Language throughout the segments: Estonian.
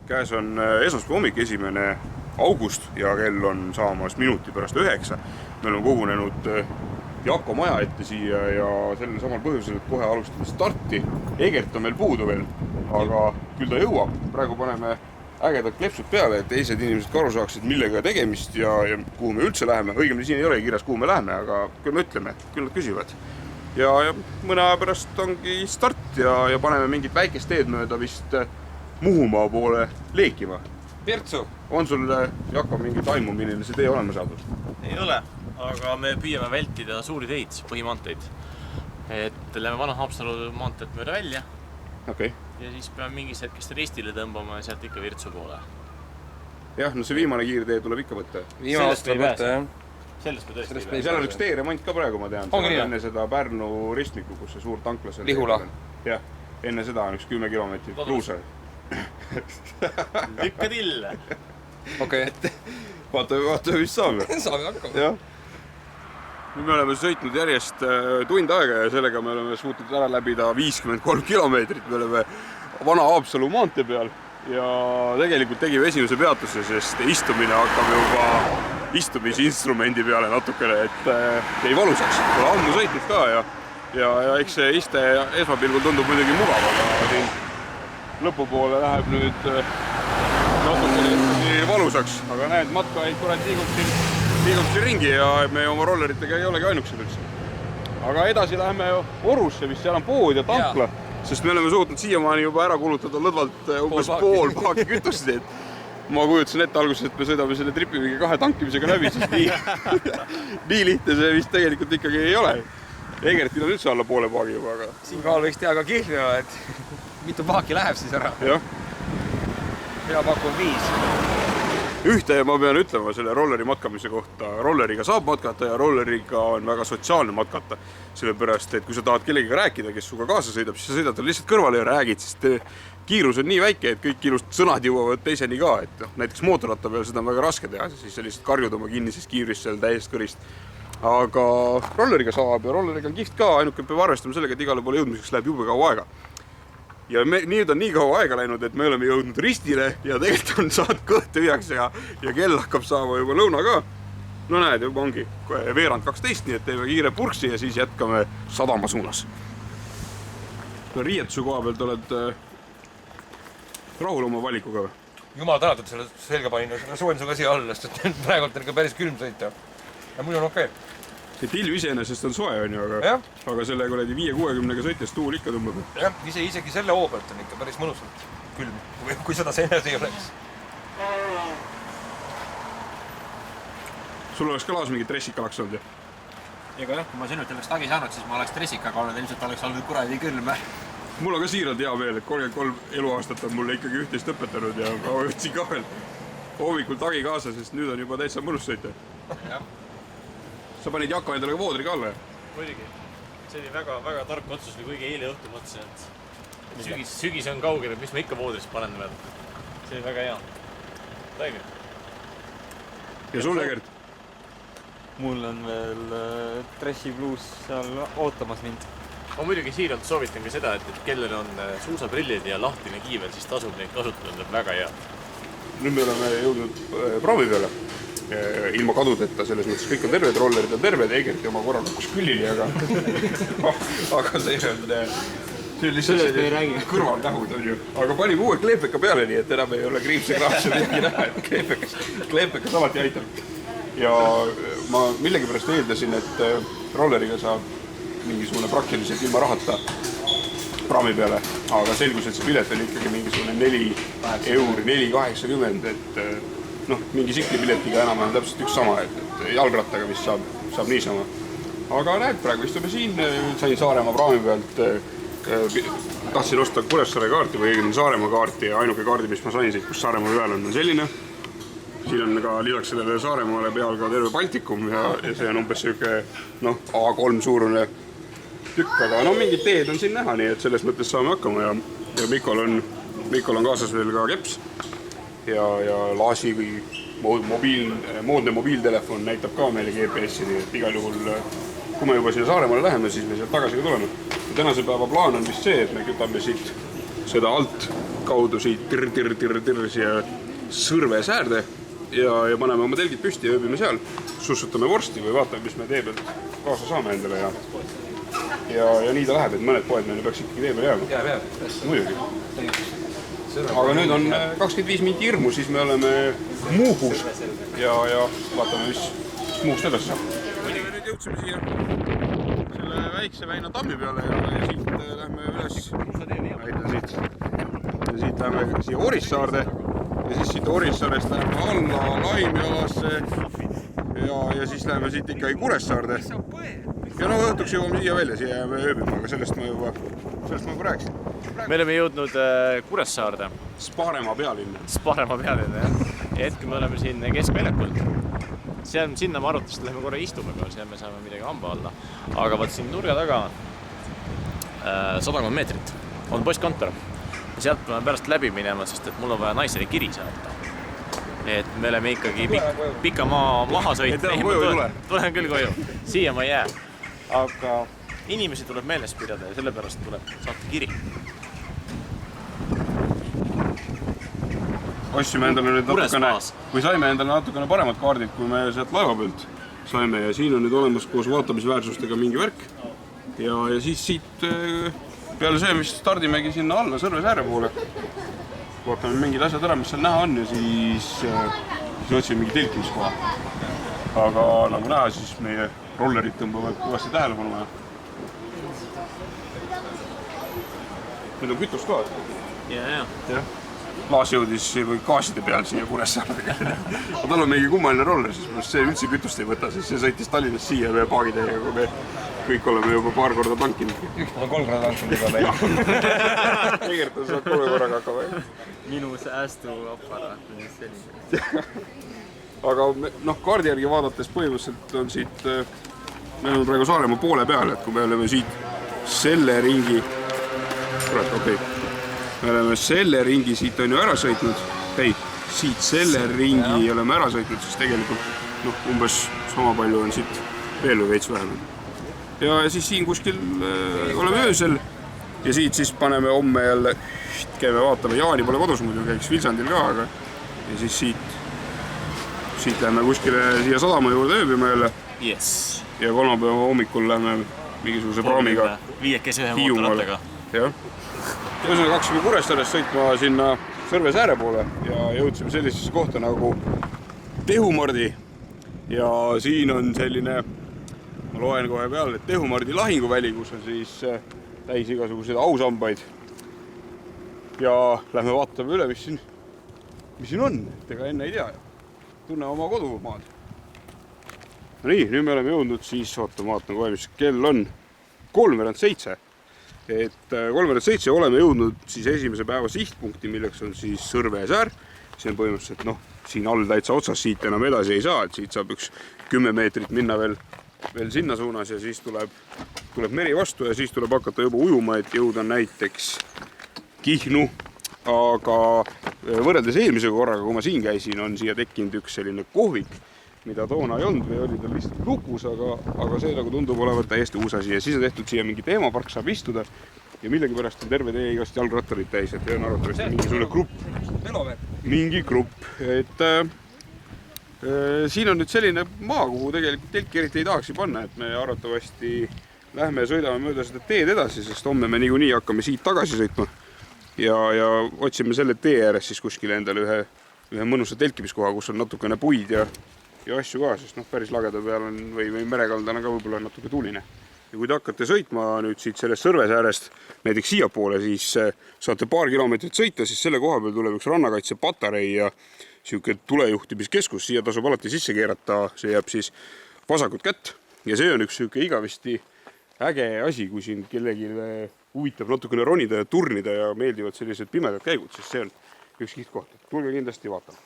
Käes on esmaspäeva hommik 1. august ja kell on saamas minuti pärast 9. Me oleme kogunenud Jako maja ette siia ja sellel samal põhjusel, et kohe alustada starti. Egert on meil puudu veel, aga küll ta jõuab. Praegu paneme ägedad klepsud peale, et teised inimesed ka aru saaksid, millega tegemist ja kuhu me üldse läheme. Õigemini siin ei ole kirjas, kuhu me läheme, aga küll me ütleme, küll nad küsivad. Ja mõne aja pärast ongi start ja paneme mingit väikest teed mööda vist Muhumaa poole leekima. Virtsu! On sul, Jako, mingit aimu, milline see tee olema saadud? Ei ole, aga me püüame vältida suuri teid, põhimaanteid. Et lähme vana Haapsalu maanteed mööda välja. Okay. Ja siis peame mingis hetkest ristile tõmbama ja sealt ikka Virtsu poole. Jah, no see viimane kiirtee tuleb ikka võtta. Sellest me ei pääse. Sellest me tõesti ei pääse. Seal on üks teeremont ka praegu, ma tean. Enne seda Pärnu ristmiku, kus see suur tanklas on. Lihula. Jah, enne seda on üks 10 kilomeetrit kruusa. Lükka tille. Okei. Vaata, mis saab. Saab hakkama. Me oleme sõitnud järjest tund aega ja sellega me oleme suutnud ära läbida 53 kilomeetrit. Me oleme vana Haapsalu maantee peal ja tegelikult tegime esimese peatuse, sest istumine hakkab juba istumisinstrumendi peale natukene, et ei valusaks. Pole ammu sõitnud ka ja eks see iste esmapilgul tundub muidugi mugav, aga siin lõpupoole läheb nüüd natukene valusaks, aga näed, matkaid kurat liigub siin ringi ja me oma rolleritega ei olegi ainukesed üldse. Aga edasi läheme Orusse, mis seal on pood ja tankla, sest me oleme suutnud siiamaani juba ära kulutada lõdvalt umbes pool paaki kütust, et ma kujutasin ette alguses, et me sõidame selle tripi mingi 2 tankimisega läbi, siis nii lihtne see vist tegelikult ikkagi ei ole. Egertil on üldse alla poole paagi juba, aga... Siin kohal võiks teha ka kihvja, et mitu paaki läheb siis ära. Jah. Mina pakun 5. Ühte ma pean ütlema selle rolleri matkamise kohta. Rolleriga saab matkata ja rolleriga on väga sotsiaalne matkata. Sellepärast, et kui sa tahad kellegiga rääkida, kes suga kaasa sõidab, siis sa sõidad lihtsalt kõrvale ja räägid, sest kiirus on nii väike, et kõik ilust sõnad jõuavad teiseni ka. Et näiteks mootorratta peal seda on väga raske teha, siis sa lihtsalt karjud oma kinnises kiirist seal täiesti kõrist. Aga rolleriga saab ja rolleriga on kihvt ka, ainuke peab arvestama sellega, et igale poole jõudmiseks läheb jube kaua aega. Ja nüüd on nii kaua aega läinud, et me oleme jõudnud ristile ja tegelikult on saanud kõht tühjaks ja kell hakkab saama juba lõuna ka. No näed, juba ongi veerand 12, nii et teeme kiire purksi ja siis jätkame sadama suunas. No riietuse koha pealt oled rahul oma valikuga või? Jumal tänatud selle selga panin, soon suga siia all, sest praegu on ikka päris külm sõita. Ja muidu on okei. See tilv iseenesest on soe, on ju, aga sellega oled 5-60-ga sõites tuul ikka tõmbab. Jah, isegi selle hoo pealt on ikka päris mõnusalt külm, kui seda seenes ei oleks. Sul oleks ka laas mingi dressikalaks olnud, jah? Ega jah, kui ma sinult oleks tagi saanud, siis ma oleks dressikaga olnud, ilmselt oleks olnud kuradi külm. Mul on ka siiralt hea veel, et 33 eluaastat on mulle ikkagi üht-teist õpetanud ja ma võtsin ka veel hommikul tagi kaasa, sest nüüd on juba täitsa mõnus sõita. Jah. Sa panid Jako endale ka voodri ka alla, jah? Muidugi. See oli väga tark otsus, või kuigi eile õhtu mõtlesin, et sügis on kaugel, et mis ma ikka voodrist panen veel. See oli väga hea. Taigi. Ja sul, Egert? Mul on veel Trashy Blues seal ootamas mind. Ma muidugi siiralt soovitan ka seda, et kellel on suusaprillid ja lahtine kiiver, siis tasub neid kasutada, need on väga hea. Nüüd me oleme jõudnud proovi peale. Ilma kadudeta, selles mõttes kõik on terved, rollerid on terved, Egert oma korral kukkus küllini, aga see on lihtsalt kõrvaltähud, on ju. Aga panime uue kleepeka peale, nii et enam ei ole kriipse-kraapse midagi näha, et kleepekas alati aitab. Ja ma millegipärast eeldasin, et rolleriga saab mingisugune praktiliselt ilma rahata praami peale, aga selgus, et see pilet oli ikkagi mingisugune 4 euri, 4,80, et mingi siklipiletiga enam on täpselt üks sama, et jalgrattaga vist saab niisama. Aga näed, praegu istume siin, sain Saaremaa praami pealt, tahtsin osta Kuressaare kaarti või Saaremaa kaarti ja ainuke kaardi, mis ma sain siit, kus Saaremaa peal on selline. Siin on ka lisaks sellele Saaremaale peal ka terve Baltikum ja see on umbes selline A3 suurune tükk, aga mingid teed on siin näha, nii et selles mõttes saame hakkama ja Mikol on kaasas veel ka keps. Ja laasi või moodne mobiiltelefon näitab ka meile GPS-i, nii et igal juhul, kui me juba sinna Saaremaale läheme, siis me sealt tagasi ka tuleme. Ja tänase päeva plaan on vist see, et me kütame siit seda alt kaudu siit tirr siia Sõrve säärde ja paneme oma telgid püsti ja ööbime seal. Sussutame vorsti või vaatame, mis me tee pealt kaasa saame endale ja nii ta läheb, et mõned poed meile peaks ikkagi tee peal jääma. Jääb. Muidugi. Aga nüüd on 25 minti hirmu, siis me oleme Muuhus ja vaatame, mis Muust edasi saab. Nüüd jõudsime siia selle väikse väina tammi peale ja siit lähme üles. Siit lähme siia Orissaarde ja siis siit Orissaarest läheme alla Laimjalasse ja siis läheme siit ikkagi Kuressaarde. Ja õhtuks jõuame siia välja, siia jääme ööbima, aga sellest ma juba rääkisin. Me oleme jõudnud Kuressaarde. Sparemaa pealinna. Sparemaa pealinna, jah. Ja hetkel me oleme siin keskväljakult. Sinna ma arutasin, et lähme korra istume, seal me saame midagi hamba alla. Aga vaat siin nurga taga 100 meetrit on postkontor. Ja sealt peame pärast läbi minema, sest et mul on vaja naisele kiri saata. Et me oleme ikkagi pika maha sõitnud. Tulen küll koju. Siia ma jää. Aga inimesi tuleb meeles pidada ja sellepärast tuleb saata kiri. Ostsime endale nüüd saime endale natukene paremad kaardid, kui me sealt laeva pealt saime ja siin on nüüd olemas koos vaatamisväärsustega mingi värk ja siis siit peale see, mis stardimegi sinna alla Sõrve sääre poole. Vaatame mingid asjad ära, mis seal näha on ja siis otsime mingi telkimiskoha. Aga nagu näha, siis meie rollerid tõmbavad kõvasti tähelepanu. Nüüd on kütust ka. Ja. Klaas jõudis gaaside peal siia Kuressaarega. Tal on mingi kummaline roller, siis see üldse kütust ei võta, siis see sõitis Tallinnast siia meie paagidega, kui me kõik oleme juba paar korda tankinud. Üks on 3 korda tankinud juba meil. Tegelikult saab 3 korraga hakkama. Minu säästuaparaat. Aga kaardi järgi vaadates põhimõtteliselt on siit, me oleme praegu Saaremaa poole peal, et kui me oleme siit selle ringi, me oleme selle ringi siit on ju ära sõitnud, siit selle ringi oleme ära sõitnud, siis tegelikult umbes sama palju on siit veel või veits vähemalt. Ja siis siin kuskil oleme öösel ja siit siis paneme homme jälle, käime vaatame, Jaani pole kodus muidu, käiks Vilsandil ka, aga ja siis siit lähme kuskile siia sadama juurde ööbima jälle. Yes. Ja kolmapäeva hommikul lähme mingisuguse praamiga Hiiumaale. Jah. Ühesõnaga hakkasime Kuressaarest sõitma sinna Sõrve sääre poole ja jõudsime sellisesse kohta nagu Tehumardi. Ja siin on selline, ma loen kohe peale, et Tehumardi lahinguväli, kus on siis täis igasuguseid ausambaid. Ja lähme vaatame üle, mis siin on, et ega enne ei tea. Tunne oma kodumaad. No nii, nüüd me oleme jõudnud siis, vaatan kohe, mis kell on 3:07. Et 3:07 oleme jõudnud siis esimese päeva sihtpunkti, milleks on siis Sõrve säär. See on põhimõtteliselt, siin all täitsa otsas siit enam edasi ei saa, et siit saab üks 10 meetrit minna veel sinna suunas ja siis tuleb meri vastu ja siis tuleb hakata juba ujuma, et jõuda näiteks Kihnu. Aga võrreldes eelmise korraga, kui ma siin käisin, on siia tekkinud üks selline kohvik, mida toona ei olnud või oli tal lihtsalt lukus, aga see nagu tundub olevat täiesti uus asi ja siis on tehtud siia mingi teemapark, saab istuda ja millegipärast on terve tee igast jalgrattarid täis, et on arvatavasti mingisugune grupp. Mingi grupp, et siin on nüüd selline maa, kuhu tegelikult telki eriti ei tahaks panna, et me arvatavasti lähme ja sõidame mööda seda teed edasi, sest homme me niikuinii hakkame siit tagasi sõitma ja otsime selle tee ääres siis kuskile endale ühe mõnusa telkimiskoha, kus on natukene puid ja asju ka, sest päris lageda peal on või merekaldana ka võib-olla natuke tuuline. Ja kui te hakkate sõitma nüüd siit sellest Sõrve säärest näiteks siia poole, siis saate paar kilomeetrit sõita, siis selle koha peal tuleb üks rannakaitsepatarei ja siuke tulejuhtimiskeskus, siia tasub alati sisse keerata, see jääb siis vasakut kätt ja see on üks siuke igavesti äge asi, kui siin kellegi huvitab natukene ronida ja turnida ja meeldivad sellised pimedad käigud, siis see on üks kihtkoht. Tulge kindlasti vaatama.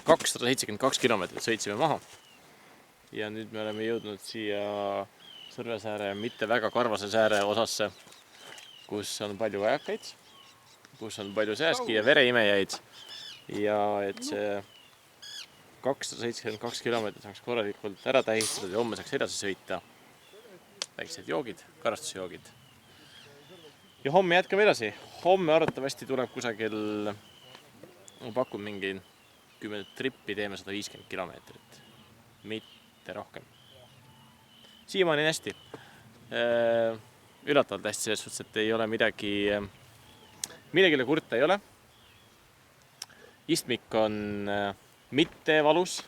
272 kilomeetrit sõitsime maha ja nüüd me oleme jõudnud siia Sõrve sääre mitte väga karvase sääre osasse, kus on palju vajakaid, kus on palju sääski ja vereimejaid ja et see 272 kilomeetrit saaks korralikult ära tähistada ja homme saaks edasi sõita. Väiksed joogid, karastusjoogid. ja homme jätkame edasi. Homme arvatavasti tuleb kusagil, ma pakun mingi 10 trippi, teeme 150 kilomeetrit. Mitte rohkem. Siiamaani on hästi. Üllatavalt hästi selles suhtes, et ei ole midagile kurta ei ole. Istmik on mitte valus,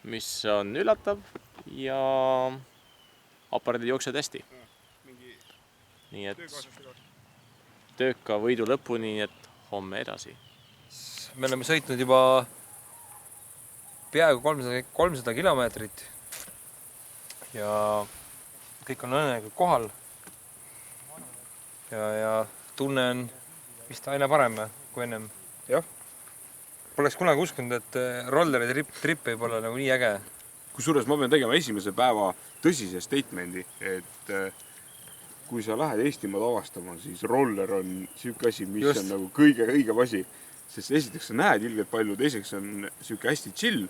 mis on üllatav ja aparaadid jooksevad hästi. Nii et tööka võidu lõpuni, nii et homme edasi. Me oleme sõitnud juba peaaegu 300 kilomeetrit ja kõik on õnnelikult kohal. Ja tunne on vist aina parem kui ennem. Jah. Poleks kunagi uskunud, et rolleri trip võib olla nagu nii äge. Kusjuures ma pean tegema esimese päeva tõsise statemendi, et kui sa lähed Eestimaad avastama, siis roller on siuke asi, mis on nagu kõige õigem asi. Sest esiteks sa näed ilgelt palju, teiseks on siuke hästi chill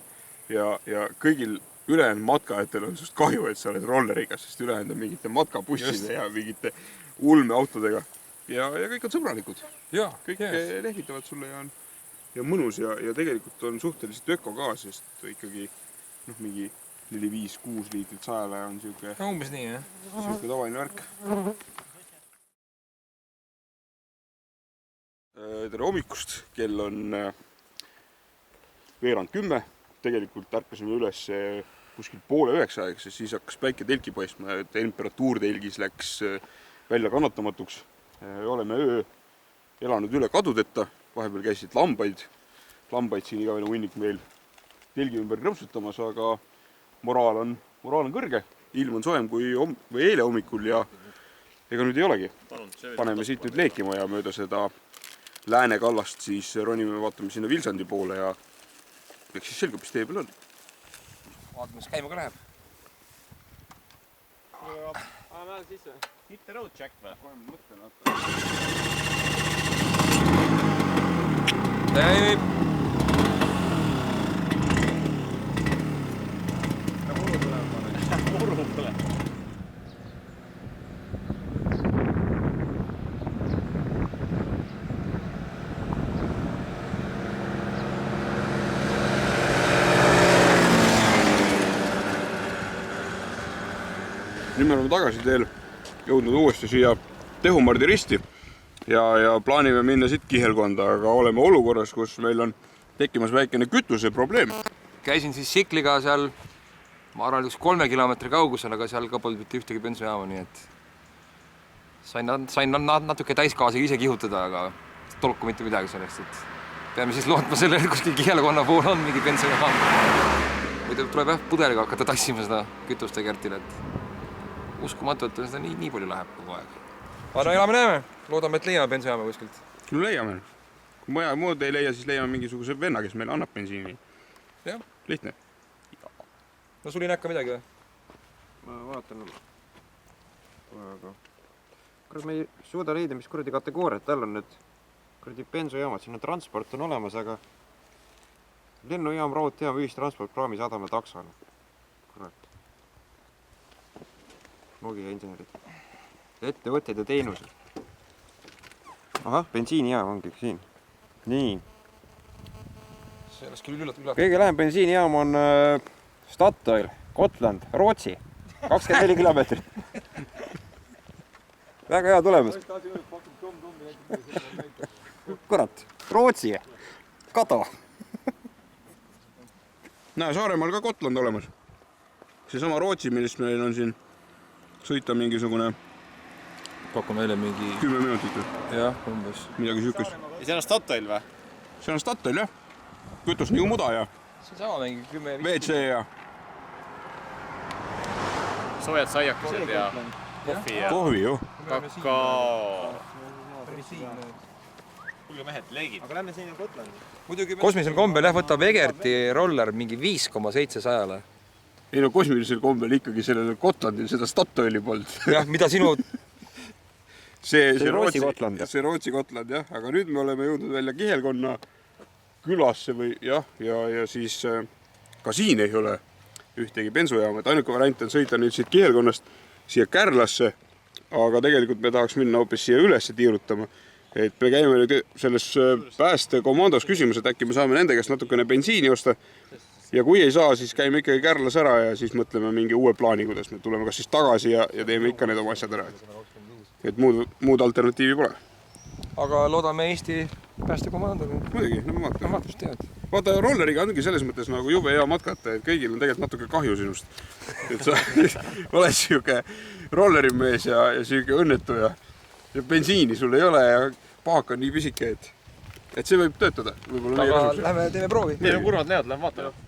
ja kõigil ülejäänud matkajatel on sust kahju, et sa oled rolleriga, sest ülejäänud on mingite matkabusside ja mingite ulmeautodega. Ja kõik on sõbralikud. Kõik lehvitavad sulle ja mõnus ja tegelikult on suhteliselt öko ka, sest ikkagi mingi 4, 5, 6 liitrit 100-le on siuke... Umbes nii, jah? Siuke tavaline värk. Tere hommikust, kell on veerand 10. Tegelikult ärkasime üles kuskil 8:30 aegses, siis hakkas päike telki paistma ja temperatuur telgis läks välja kannatamatuks. Oleme öö elanud üle kadudeta, vahepeal käisid lambaid siin igavene hunnik meil telgi ümber krõpsutamas, aga moraal on kõrge, ilm on soojem kui eile hommikul ja ega nüüd ei olegi. Paneme siit nüüd leekima ja mööda seda lääne kallast siis ronime vaatame sinna Vilsandi poole ja eks siis selgub, mis tee peal on. Vaatame, mis käima ka läheb. Anna sisse. Hit the road check või? Kohe ma mõtlen, Muru pole. Nüüd me oleme tagasi teel jõudnud uuesti siia Tehumardi risti ja plaanime minna siit Kihelkonda, aga oleme olukorras, kus meil on tekkimas väikene kütuse probleem. Käisin siis Sikliga seal, ma arvan, 3 kilomeetri kaugusel, aga seal ka polnud mitte ühtegi bensujaama, nii et sain natuke täisgaasiga ise kihutada, aga tolku mitte midagi sellest, et peame siis lootma selle, et kuskil Kihelkonna pool on mingi bensujaam. Või tuleb pudeliga hakata tassima seda kütust Kertile, et uskumatu, et seda nii palju läheb kogu aeg. Aga elame näeme. Loodame, et leiame bensujaama kuskilt. Küll leiame. Kui muud ei leia, siis leiame mingisuguse venna, kes meile annab bensiini. Jah. Lihtne. No sul ei näkka midagi või? Ma vaatan. Aga kurat, me ei suuda leida, mis kuradi kategooriat tal on nüüd kuradi bensujaamad. Siin on transport on olemas, aga lennujaam, raudteejaam, ühistransport, praami, sadama, taksona. Kurat. Nogia insenerid. Ettevõtted ja teenused. Ahah, bensiinijaam ongi siin. Nii. See oleks küll üllatab. Kõige lähem bensiinijaam on Statoil, Gotland, Rootsi. 24 kilomeetrit. Väga hea tulemus. Kurat, Rootsi. Kado. Näe, Saaremaal ka Gotland olemas. Seesama Rootsi, millest meil on siin sõita mingisugune Pakun välja mingi 10 minutit. Jah, umbes. Midagi sükest. Ja see on Statoil või? See on Statoil, jah. Kütus nagu muda ja See on sama mingi 10... WC ja Soojad saiakesed ja kohvi ja kohvi, ju. kakao. Kuulge mehed, leegid. Aga lähme siin Gotlandi. Muidugi kosmilisel kombel võtab Egerti roller mingi 5,7 sajale. Ei no kosmilisel kombel ikkagi sellele Gotlandil seda Statoili polnud. Jah, mida sinu... See Rootsi Gotland. See Rootsi Gotland, jah. Aga nüüd me oleme jõudnud välja Kihelkonna külasse või jah, ja siis ka siin ei ole ühtegi bensujaama. Ainuke variant on sõita nüüd siit Kihelkonnast siia Kärlasse, aga tegelikult me tahaks minna hoopis siia üles tiirutama. Et me käime nüüd selles päästekomandos küsimus, et äkki me saame nende käest natukene bensiini osta. Ja kui ei saa, siis käime ikkagi Kärlas ära ja siis mõtleme mingi uue plaani, kuidas me tuleme kas siis tagasi ja teeme ikka need oma asjad ära. Et muud alternatiivi pole. Aga loodame Eesti päästekomandoga. Muidugi, no ma vaatan. Vaatust tead. Vaata, rolleriga ongi selles mõttes nagu jube hea matkata, et kõigil on tegelikult natuke kahju sinust. Et sa oled siuke rollerimees ja siuke õnnetu ja bensiini sul ei ole ja paak on nii pisike, et see võib töötada. Aga lähme teeme proovi. Meil on kurvad näod, lähme vaatame.